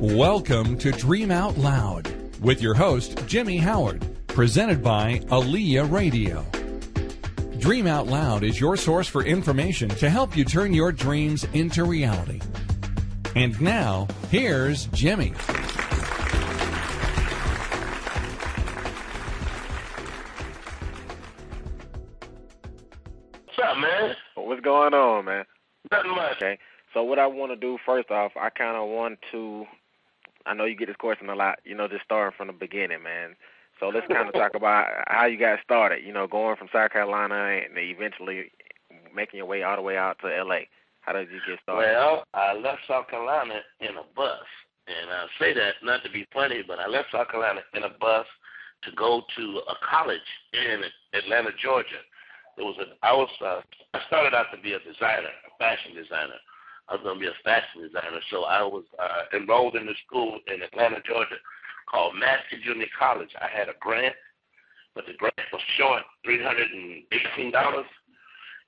Welcome to Dream Out Loud with your host, Jimmy Howard, presented by ALEA Radio. Dream Out Loud is your source for information to help you turn your dreams into reality. And now, here's Jimmy. What's up, man? What's going on, man? Nothing much. Okay. So what I want to do, first off, I kind of want to, I know you get this question a lot, just starting from the beginning, man. So let's kind of talk about how you got started, going from South Carolina and eventually making your way all the way out to L.A. How did you get started? Well, I left South Carolina in a bus. And I say that not to be funny, but I left South Carolina in a bus to go to a college in Atlanta, Georgia. I started out to be a designer, a fashion designer. I was going to be a fashion designer, so I was enrolled in the school in Atlanta, Georgia, called Master Junior College. I had a grant, but the grant was short, $318,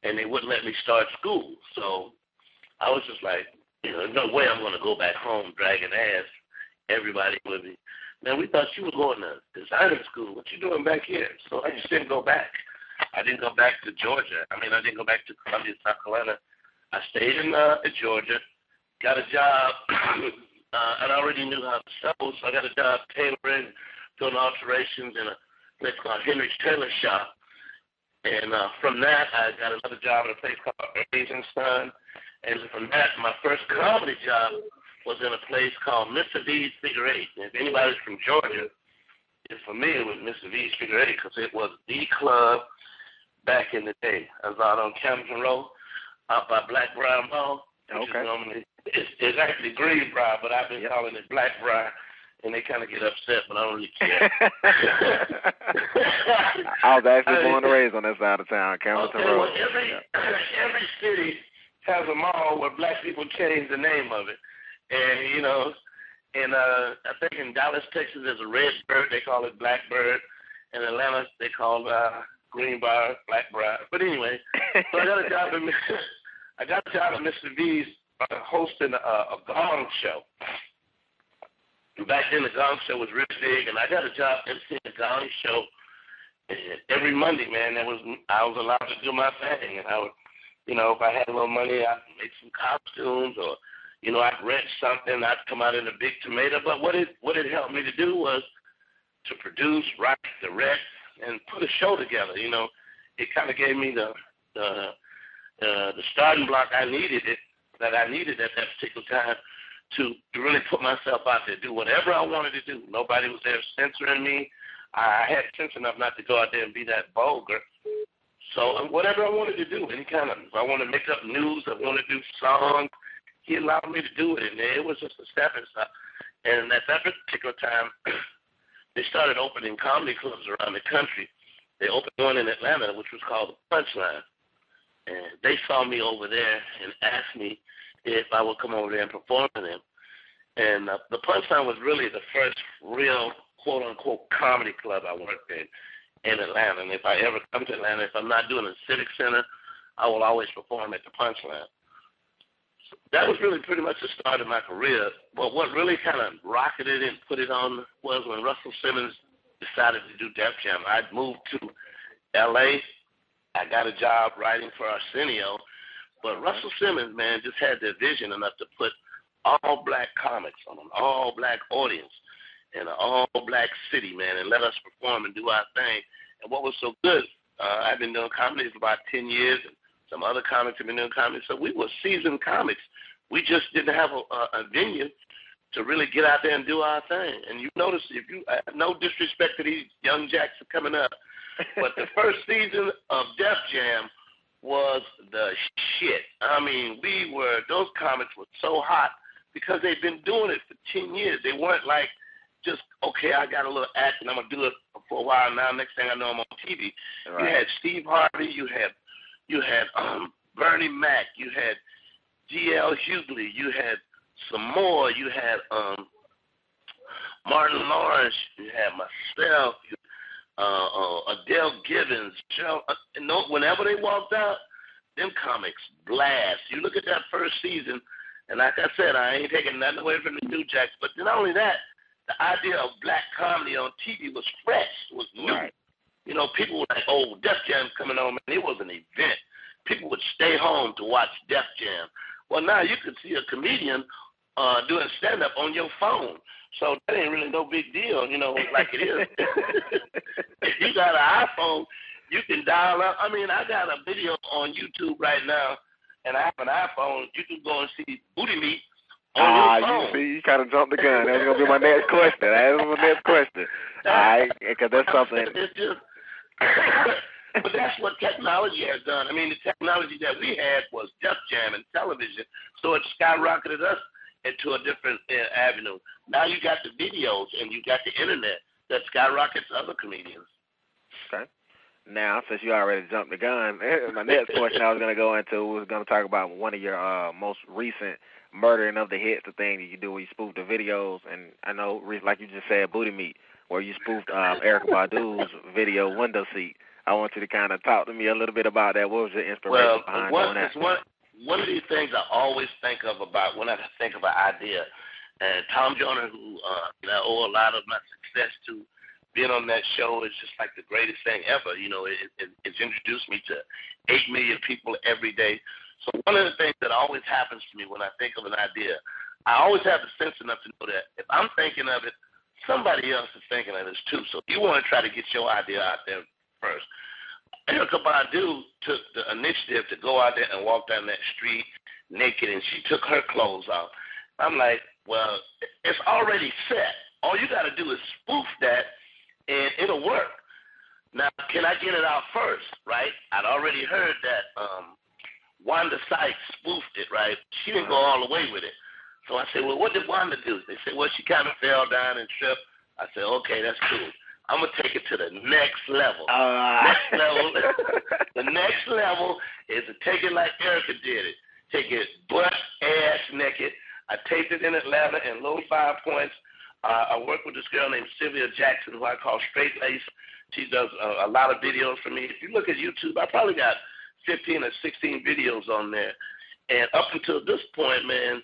and they wouldn't let me start school. So I was just like, there's no way I'm going to go back home dragging ass. Everybody with me. Man, we thought you were going to designer school. What you doing back here? So I just didn't go back. I didn't go back to Georgia. I didn't go back to Columbia, South Carolina. I stayed in Georgia, got a job, and I already knew how to sew, so I got a job tailoring, doing alterations in a place called Henry's Tailor Shop. And from that, I got another job in a place called Asian Son. And from that, my first comedy job was in a place called Mr. V's Figure Eight. And if anybody's from Georgia is familiar with Mr. V's Figure Eight, because it was the club back in the day. I was out on Camden Road, out by Black Briar Mall. Okay. It's actually Greenbrier, but I've been calling it Black Briar, and they kind of get upset, but I don't really care. I was actually born and raised on that side of town, Camden Road. Well, every city has a mall where black people change the name of it. And, I think in Dallas, Texas, there's a red bird. They call it Blackbird. In Atlanta, they call Greenbrier Blackbriar. But anyway, so I got a job at Mr. V's hosting a gong show. And back then, the gong show was real big, and I got a job emceeing the gong show. And every Monday, man, I was allowed to do my thing. And I would, if I had a little money, I'd make some costumes, or, I'd rent something. I'd come out in a big tomato. But what it helped me to do was to produce, write, direct, and put a show together. It kind of gave me the starting block I needed at that particular time to really put myself out there, do whatever I wanted to do. Nobody was there censoring me. I had sense enough not to go out there and be that vulgar. So whatever I wanted to do, if I want to make up news, I want to do songs, he allowed me to do it, and it was just a stepping stone. And at that particular time, they started opening comedy clubs around the country. They opened one in Atlanta, which was called The Punchline. And they saw me over there and asked me if I would come over there and perform for them. And The Punchline was really the first real, quote-unquote, comedy club I worked in Atlanta. And if I ever come to Atlanta, if I'm not doing a Civic Center, I will always perform at The Punchline. So that was really pretty much the start of my career. But what really kind of rocketed and put it on was when Russell Simmons decided to do Def Jam. I'd moved to L.A. I got a job writing for Arsenio. But Russell Simmons, man, just had the vision enough to put all black comics on an all-black audience in an all-black city, man, and let us perform and do our thing. And what was so good, I've been doing comedy for about 10 years, and some other comics have been doing comedy, so we were seasoned comics. We just didn't have a venue to really get out there and do our thing. And you notice, no disrespect to these young jacks coming up, but the first season of Def Jam was the shit. Those comics were so hot because they've been doing it for 10 years. They weren't like, just, okay, I got a little act and I'm going to do it for a while. Now, next thing I know, I'm on TV. Right. You had Steve Harvey. You had Bernie Mac. You had G.L. Hughley. You had some more. You had Martin Lawrence. You had myself. Adele Givens. Whenever they walked out, them comics blast. You look at that first season, And like I said, I ain't taking nothing away from the New Jacks. But not only that, the idea of black comedy on TV was fresh, was new. Right. You know, people were like, oh, Def Jam's coming on, man. It was an event. People would stay home to watch Def Jam. Well, now you could see a comedian doing stand-up on your phone. So that ain't really no big deal, you know, like it is. If you got an iPhone, you can dial up. I mean, I got a video on YouTube right now, and I have an iPhone. You can go and see Booty Meat on your phone. You see, you kind of jumped the gun. That's going to be my next question. All right, because that's something. It's just, but that's what technology has done. I mean, the technology that we had was Def Jam and television, so it skyrocketed us into a different avenue. Now you got the videos and you got the internet that skyrockets other comedians. Okay. Now, since you already jumped the gun, my next question I was going to go into was going to talk about one of your most recent murdering of the hits, the thing that you do where you spoof the videos. And I know, like you just said, Booty Meat, where you spoofed Erykah Badu's video, Window Seat. I want you to kind of talk to me a little bit about that. What was your inspiration behind doing that? One of these things I always think of about when I think of an idea, and Tom Joyner, who I owe a lot of my success to, being on that show is just like the greatest thing ever. You know, it's introduced me to 8 million people every day. So one of the things that always happens to me when I think of an idea, I always have the sense enough to know that if I'm thinking of it, somebody else is thinking of it too. So you want to try to get your idea out there first. Erykah Badu took the initiative to go out there and walk down that street naked, and she took her clothes off. I'm like, well, it's already set. All you got to do is spoof that, and it'll work. Now, can I get it out first, right? I'd already heard that Wanda Sykes spoofed it, right? She didn't go all the way with it. So I said, well, what did Wanda do? They said, well, she kind of fell down and tripped. I said, okay, that's cool. I'm going to take it to the next level. The next level is to take it like Erykah did it. Take it butt, ass naked. I taped it in Atlanta in low 5 points. I work with this girl named Sylvia Jackson, who I call Straight Lace. She does a lot of videos for me. If you look at YouTube, I probably got 15 or 16 videos on there. And up until this point, man,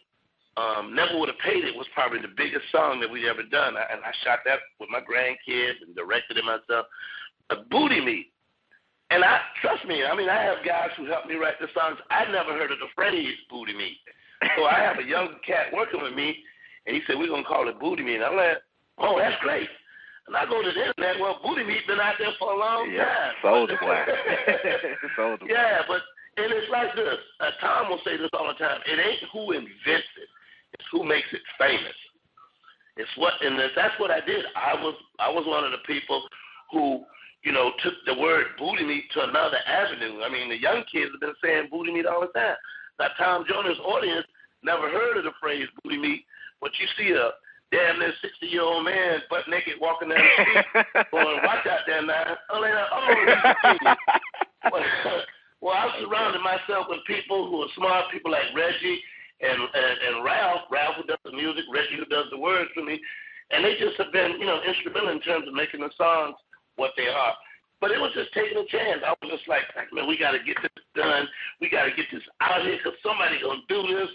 Never Would Have Paid It was probably the biggest song that we'd ever done. And I shot that with my grandkids and directed it myself. Booty Meat. And trust me, I mean, I have guys who help me write the songs. I never heard of the phrase Booty Meat. So I have a young cat working with me, and he said, we're going to call it Booty Meat. And I'm like, oh, that's great. And I go to the internet, well, Booty Meat been out there for a long time. Soldier Boy. Soldier Boy. Yeah, and it's like this. Tom will say this all the time. It ain't who invents it. It's who makes it famous. That's what I did. I was one of the people who, you know, took the word Booty Meat to another avenue. I mean, the young kids have been saying Booty Meat all the time. Now, Tom Joyner's audience never heard of the phrase Booty Meat, but you see a damn near 60-year-old man butt naked walking down the street going, watch out there now. Well, I surrounded myself with people who are smart, people like Reggie and Ralph who does the music, Reggie who does the words for me, and they just have been, you know, instrumental in terms of making the songs what they are. But it was just taking a chance. I was just like, man, we got to get this done. We got to get this out here because somebody's going to do this.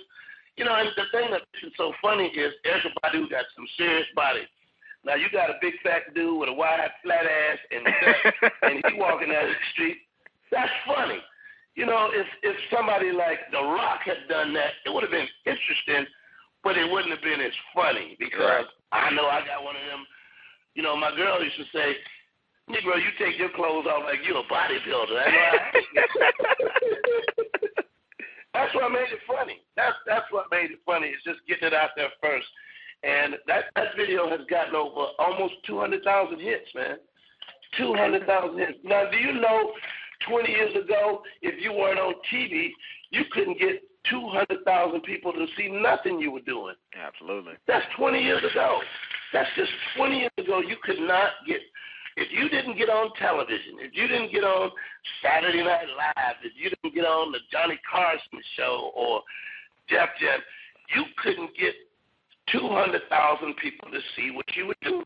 You know, and the thing that's so funny is Erykah Badu got some serious body. Now, you got a big fat dude with a wide, flat ass, and he walking down the street. That's funny. You know, if somebody like The Rock had done that, it would have been interesting, but it wouldn't have been as funny because I know I got one of them. You know, my girl used to say, Negro, you take your clothes off like you're a bodybuilder. That's what made it funny. That's what made it funny. It's just getting it out there first. And that video has gotten over almost 200,000 hits, man. 200,000 hits. Now, do you know 20 years ago, if you weren't on TV, you couldn't get 200,000 people to see nothing you were doing. Absolutely. That's 20 years ago. That's just 20 years ago. You could not get, if you didn't get on television, if you didn't get on Saturday Night Live, if you didn't get on the Johnny Carson show or Def Jam, you couldn't get 200,000 people to see what you were doing.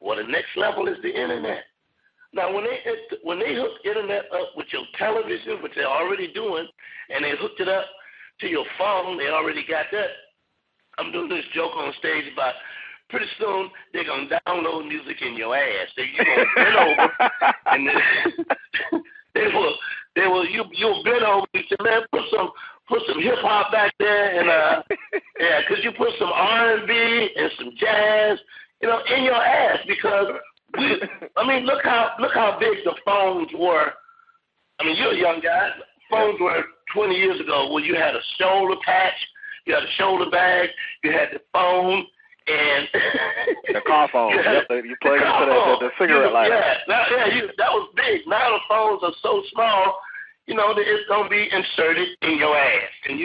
Well, the next level is the internet. Now, when they hooked internet up with your television, which they're already doing, and they hooked it up to your phone. They already got that. I'm doing this joke on stage about pretty soon they're going to download music in your ass. You're going to bend over, and you'll bend over and say, man, put some hip-hop back there, and because you put some R&B and some jazz, in your ass, because look how big the phones were. I mean, you're a young guy. Phones were 20 years ago where you had a shoulder patch, you had a shoulder bag, you had the phone, and the car phone. You plug into the cigarette lighter. That was big. Now the phones are so small, it's gonna be inserted in your ass, and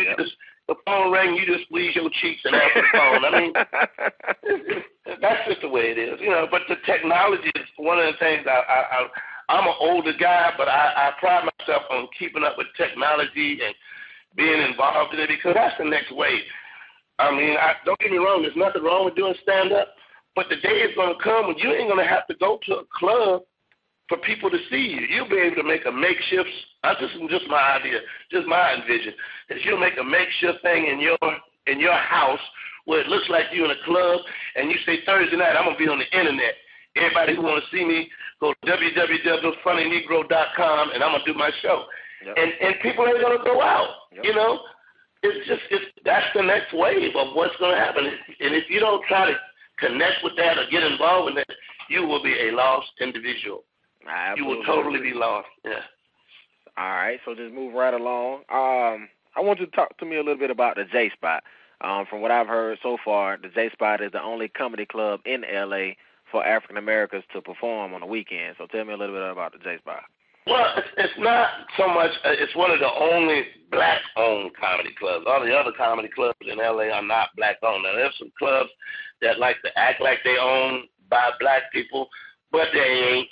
the phone rang, you just squeeze your cheeks and answer the phone. I mean, that's just the way it is, But the technology is one of the things. I'm an older guy, but I pride myself on keeping up with technology and being involved in it, because that's the next wave. I mean, don't get me wrong, there's nothing wrong with doing stand-up, but the day is going to come when you ain't going to have to go to a club for people to see you. You'll be able to make a makeshift, this is just my idea, just my envision, that you'll make a makeshift thing in your house where it looks like you're in a club, and you say, Thursday night, I'm going to be on the internet. Everybody who want to see me, go to www.funnynegro.com, and I'm going to do my show. Yep. And people ain't going to go out, It's that's the next wave of what's going to happen. And if you don't try to connect with that or get involved in that, you will be a lost individual. You will totally be lost. Yeah. All right, so just move right along. I want you to talk to me a little bit about the J-Spot. From what I've heard so far, the J-Spot is the only comedy club in L.A. for African Americans to perform on the weekend. So tell me a little bit about the J-Spot. Well, it's not so much. It's one of the only black-owned comedy clubs. All the other comedy clubs in L.A. are not black-owned. Now, there's some clubs that like to act like they own by black people, but they ain't.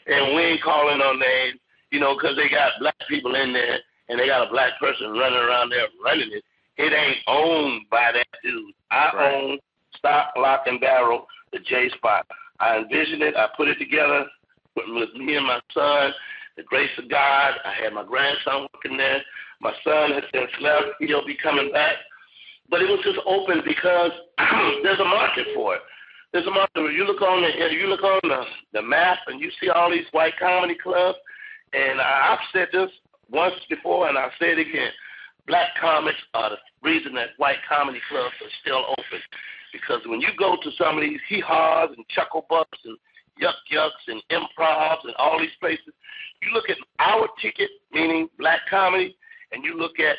And we ain't calling on names, because they got black people in there, and they got a black person running around there running it. It ain't owned by that dude. I own Stock, Lock, and Barrel, the J-Spot. I envisioned it. I put it together with me and my son, the grace of God. I had my grandson working there. My son has since left. He'll be coming back. But it was just open because there's a market for it. There's a market. You look on the map and you see all these white comedy clubs. And I've said this once before, and I'll say it again. Black comics are the reason that white comedy clubs are still open. Because when you go to some of these hee-haws and chuckle bucks and yucks and improvs and all these places, you look at our ticket, meaning black comedy, and you look at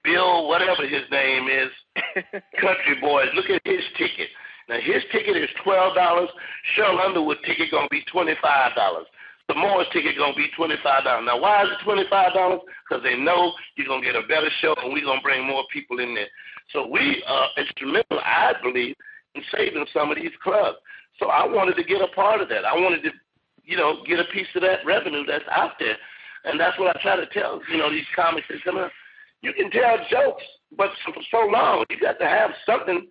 Bill, whatever his name is, Country Boys, look at his ticket. Now, his ticket is $12. Cheryl Underwood ticket going to be $25. The Moore's ticket going to be $25. Now, why is it $25? Because they know you're going to get a better show, and we're going to bring more people in there. So we are instrumental, I believe, in saving some of these clubs. So I wanted to get a part of that. I wanted to, get a piece of that revenue that's out there. And that's what I try to tell, these comics that come up. You can tell jokes, but for so long, you got to have something,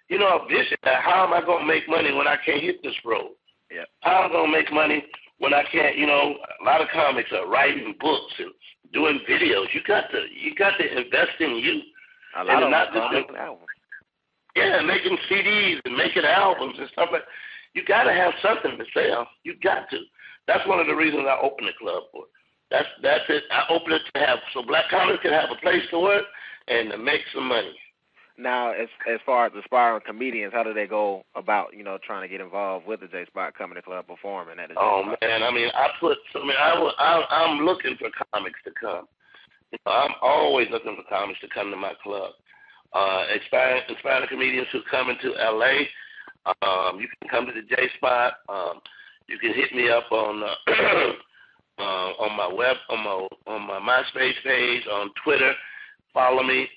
a vision. How am I going to make money when I can't hit this road? Yeah. How am I going to make money when I can't, a lot of comics are writing books and doing videos. You got to invest in you. A lot of them making albums. Yeah, making CDs and making albums and stuff like that. You got to have something to sell. You got to. That's one of the reasons I opened the club for. That's it. I opened it to have so black comics can have a place to work and to make some money. Now, as far as aspiring comedians, how do they go about, trying to get involved with the J-Spot Comedy Club performing at the J-Spot? Man, I'm looking for comics to come. I'm always looking for comics to come to my club. Aspiring comedians who come into L.A., you can come to the J-Spot. You can hit me up on my on my MySpace page, on Twitter. Follow me.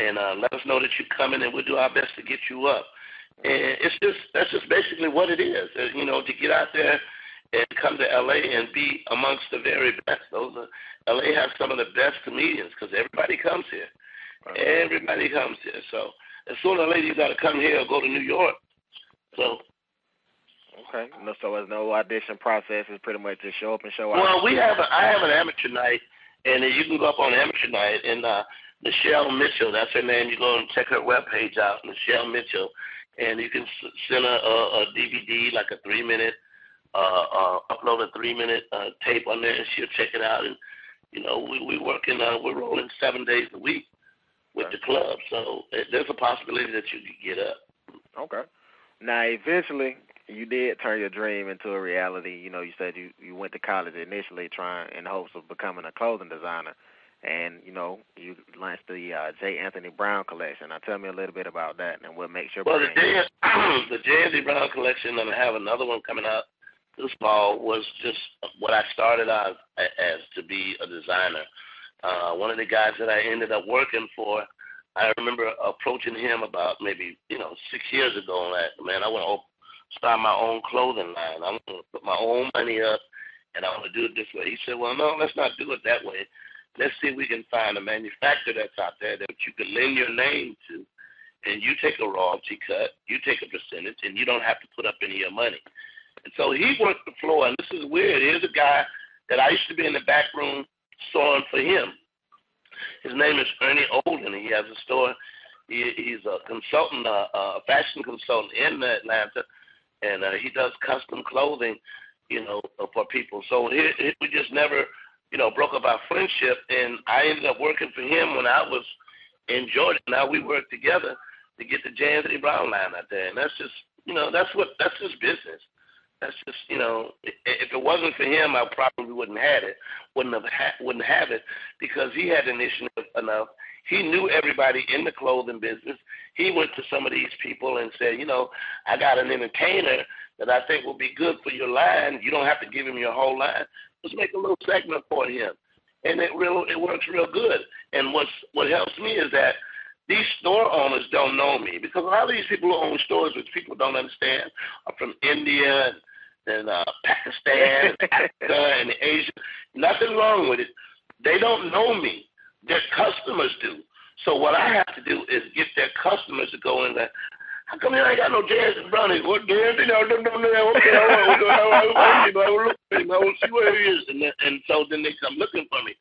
And let us know that you're coming, and we'll do our best to get you up. And that's just basically what it is, to get out there and come to L.A. and be amongst the very best. L.A. has some of the best comedians because everybody comes here. Everybody comes here. So as soon as you got to come here or go to New York. So. Okay. So there's no audition process. It's pretty much just show up and show out. Well, I have an amateur night, and you can go up on amateur night and Michelle Mitchell. That's her name. You go and check her webpage out, Michelle Mitchell, and you can send her a DVD, like a 3-minute, upload a 3-minute tape on there, and she'll check it out. And we're rolling 7 days a week with the club, so there's a possibility that you could get up. Okay. Now, eventually, you did turn your dream into a reality. You said you went to college initially trying in the hopes of becoming a clothing designer, and, you launched the J.Anthony Brown collection. Now, tell me a little bit about that, and we'll make sure. Well, the J.Anthony Brown collection, and I have another one coming out this fall, was just what I started out as to be a designer. One of the guys that I ended up working for, I remember approaching him about maybe 6 years ago, and man, I want to start my own clothing line. I want to put my own money up, and I want to do it this way. He said, well, no, let's not do it that way. Let's see if we can find a manufacturer that's out there that you can lend your name to, and you take a royalty cut, you take a percentage, and you don't have to put up any of your money. And so he worked the floor, and this is weird. Here's a guy that I used to be in the back room sewing for him. His name is Ernie Olden. He has a store. He's a consultant, a fashion consultant in Atlanta, and he does custom clothing, for people. So we just never, broke up our friendship, and I ended up working for him when I was in Georgia. Now we work together to get the J.Anthony Brown line out there, and that's just, that's just business. That's just, if it wasn't for him, I probably wouldn't have it, because he had initiative enough. He knew everybody in the clothing business. He went to some of these people and said, I got an entertainer that I think will be good for your line. You don't have to give him your whole line. Just make a little segment for him. And it works real good. And what helps me is that these store owners don't know me, because a lot of these people who own stores, which people don't understand, are from India and Pakistan, Africa, and Asia. Nothing wrong with it. They don't know me. Their customers do. So what I have to do is get their customers to go in there. How come you ain't got no J.Anthony Brown? What J.Anthony? I will see where he is. And so then they come looking for me.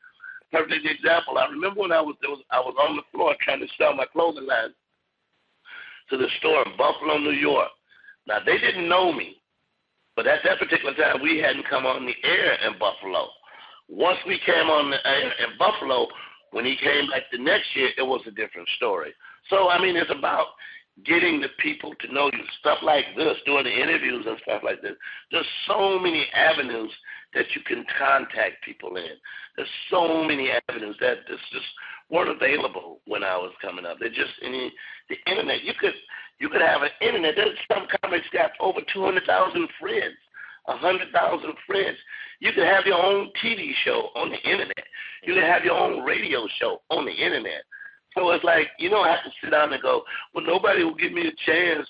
Perfect example. I remember when I was on the floor trying to sell my clothing line to the store in Buffalo, New York. Now, they didn't know me. But at that particular time, we hadn't come on the air in Buffalo. Once we came on the air in Buffalo, when he came back the next year, it was a different story. So, it's about getting the people to know you. Stuff like this, doing the interviews and stuff like this. There's so many avenues that you can contact people in. There's so many avenues that just weren't available when I was coming up. They're just the internet. You could have an internet. There's some comics got over 200,000 friends, 100,000 friends. You can have your own TV show on the internet. You can have your own radio show on the internet. So it's like, you don't have to sit down and go, well, nobody will give me a chance.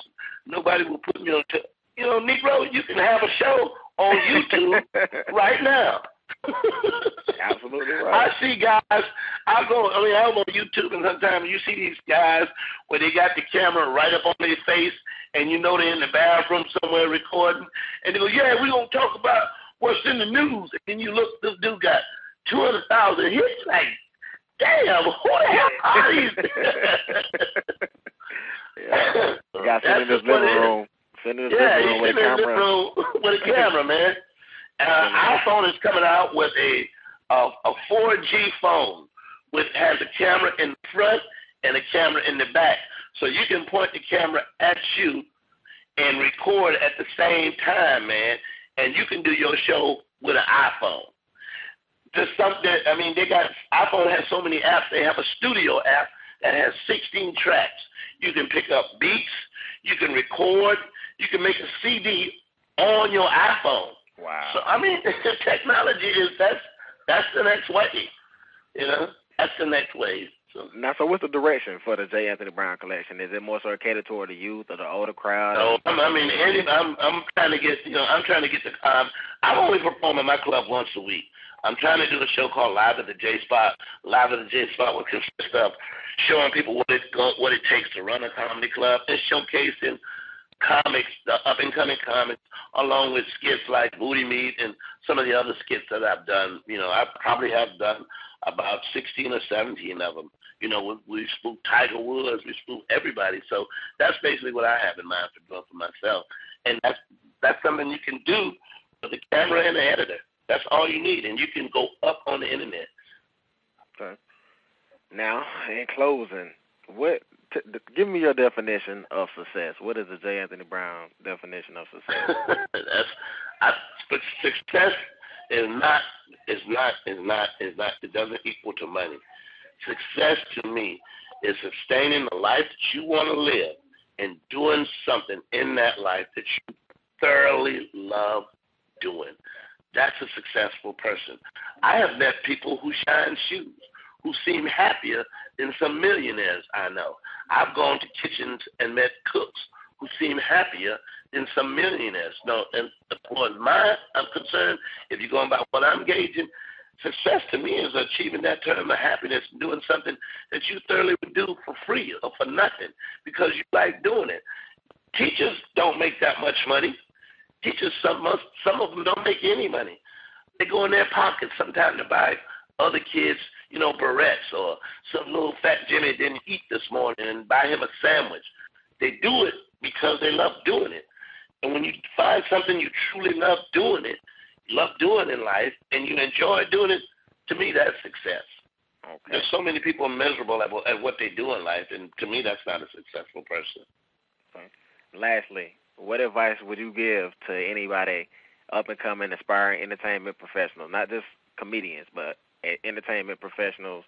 Nobody will put me on Negro, you can have a show on YouTube right now. Absolutely right. I see guys, I'm on YouTube, and sometimes you see these guys where they got the camera right up on their face, and they're in the bathroom somewhere recording, and they go, yeah, we're going to talk about what's in the news. And then you look, this dude got 200,000 hits. Like, damn, who the hell are these? Yeah. You got to sit in this living room. Sit in this living room with a camera. With a camera, man. iPhone is coming out with a 4G phone, which has a camera in the front and a camera in the back. So you can point the camera at you and record at the same time, man, and you can do your show with an iPhone. Just something, iPhone has so many apps. They have a studio app that has 16 tracks. You can pick up beats, you can record, you can make a CD on your iPhone. Wow. So, technology is, that's the next way, that's the next way. So what's the direction for the J.Anthony Brown collection? Is it more so catered toward the youth or the older crowd? No, I'm trying to get, I'm only performing my club once a week. I'm trying to do a show called Live at the J Spot. Live at the J Spot will consist of showing people what it takes to run a comedy club and showcasing comics, the up-and-coming comics, along with skits like Booty Meat and some of the other skits that I've done. You know, I probably have done about 16 or 17 of them. You know, we spook Tiger Woods, we spook everybody. So that's basically what I have in mind for doing for myself. And that's something you can do with the camera and the editor. That's all you need, and you can go up on the internet. Okay. Now, in closing, give me your definition of success. What is the J.Anthony Brown definition of success? But success it doesn't equal to money. Success to me is sustaining the life that you want to live and doing something in that life that you thoroughly love doing. That's a successful person. I have met people who shine shoes, who seem happier than some millionaires I know. I've gone to kitchens and met cooks who seem happier than some millionaires. No, and as far as I'm concerned, if you're going by what I'm gauging, success to me is achieving that term of happiness and doing something that you thoroughly would do for free or for nothing because you like doing it. Teachers don't make that much money. Teachers, some of them don't make any money. They go in their pockets sometimes to buy other kids, you know, barrettes or some little fat Jimmy didn't eat this morning and buy him a sandwich. They do it because they love doing it. And when you find something you truly love doing it, you love doing in life, and you enjoy doing it, to me, that's success. Okay. There's so many people miserable at what they do in life, and to me, that's not a successful person. Okay. Lastly, what advice would you give to anybody up-and-coming, aspiring entertainment professionals, not just comedians, but entertainment professionals,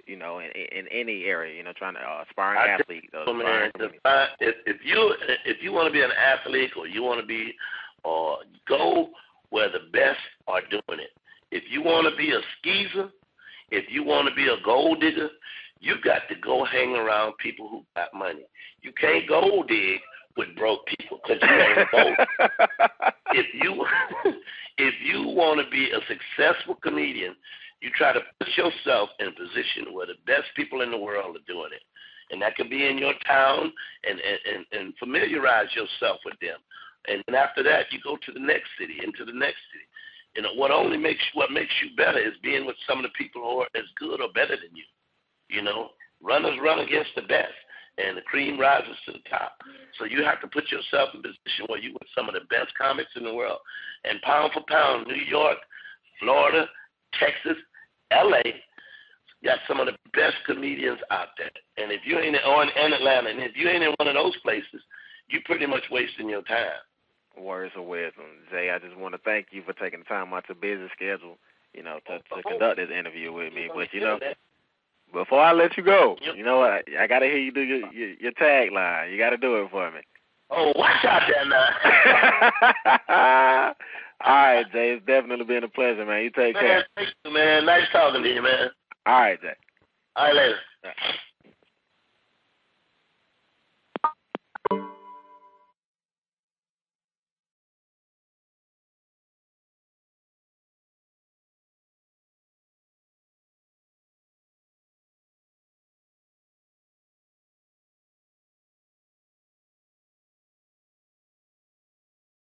you know, in any area, you know, trying to aspiring athlete. If you want to be an athlete or you want to be, go where the best are doing it. If you want to be a skeezer, if you want to be a gold digger, you got to go hang around people who got money. You can't gold dig with broke people because you ain't gold. If you want to be a successful comedian, you try to put yourself in a position where the best people in the world are doing it. And that could be in your town and familiarize yourself with them. And then after that, you go to the next city and to the next city. You know, what makes you better is being with some of the people who are as good or better than you. You know, runners run against the best, and the cream rises to the top. So you have to put yourself in a position where you're with some of the best comics in the world. And pound for pound, New York, Florida, Texas, L.A., got some of the best comedians out there. And if you ain't in Atlanta, and if you ain't in one of those places, you're pretty much wasting your time. Words of wisdom. Jay, I just want to thank you for taking the time out your busy schedule, you know, to conduct this interview with me. But, you know, before I let you go, you know what? I got to hear you do your tagline. You got to do it for me. Oh, watch out there now. All right, Jay. It's definitely been a pleasure, man. You take care. Thank you, man. Nice talking to you, man. All right, Jay. All right, later.